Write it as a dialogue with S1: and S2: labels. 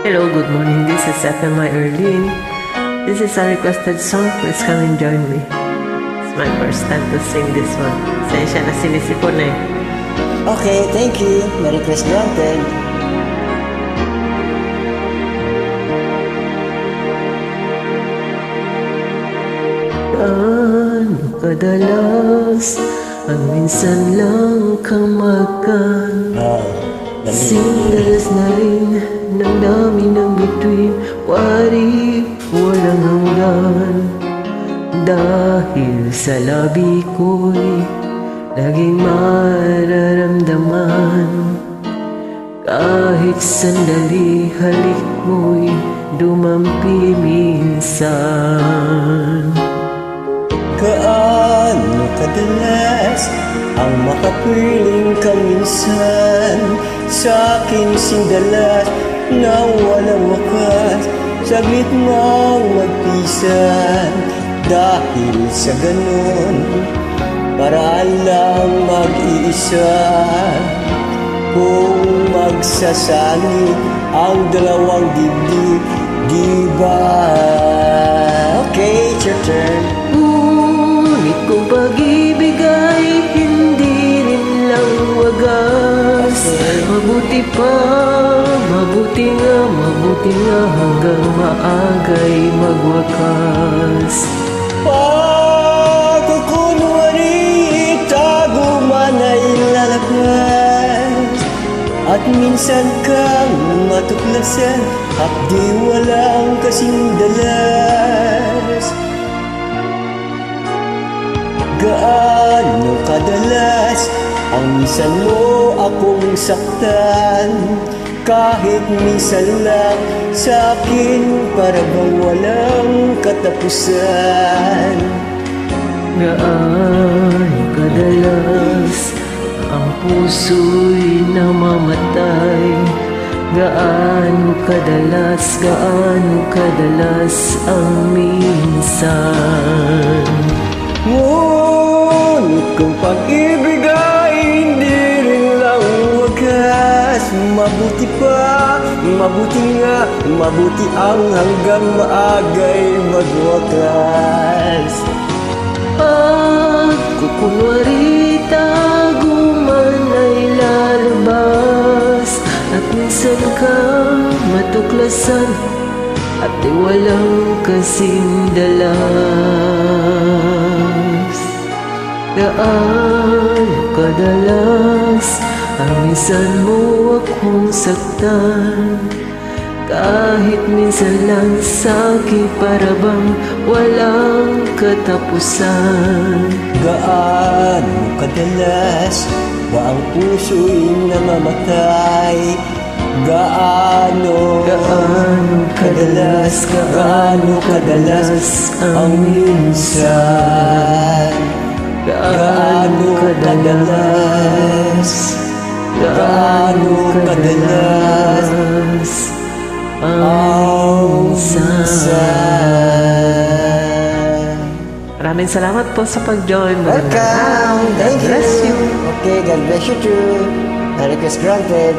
S1: Hello, good morning. This is FMI Erlene. This is a requested song. Please come and join me. It's my first time to sing this one. Sensya na sinisipon eh.
S2: Okay, thank you. My request granted.
S1: Gaano kadalas ang minsan lang kang makan? Sindalas na rin ng dami ng bituin. What if walang hanggan? Dahil sa labi ko'y laging mararamdaman. Kahit sandali halik mo'y dumampi minsan.
S2: Gaano kadalas ang makapiling ka minsan sa aking sindalas na walang wakas, saglit mang magpisan. Dahil sa ganun, paraan lang mag-iisa. Kung magsasangit ang dalawang dibdib, di ba? Okay, it's your turn.
S1: Ngunit kung pag-ibig ay hindi rin lang wagas, mabuti nga hanggang maagay magwakas.
S2: Pagkukunwari, tago man ay lalabas, at minsan kang matuklasan, hapdi walang kasing dalas. Gaano kadalas ang minsan mo akong saktan, kahit minsan lang sa akin para bang walang katapusan.
S1: Gaano kadalas ang puso'y namamatay? Gaano kadalas ang minsan?
S2: Ngunit kung pag-ibig ay hindi rin lang wagas, mabuti ang hanggang maagay magwakas.
S1: Pagkukunwari, tago man ay lalabas, at minsan kang matuklasan, at di walang kasing dalas. Gaano kadalas ang minsan mo akong saktan, kahit minsan lang sa'kin para bang walang katapusan.
S2: Gaano kadalas ba ang puso'y namamatay? Gaano kadalas ang minsan? Gaano kadalas ang minsan?
S1: Maraming salamat po sa pag-join.
S2: Welcome! Thank you!
S1: God bless you.
S2: Okay, God bless you too. My request granted.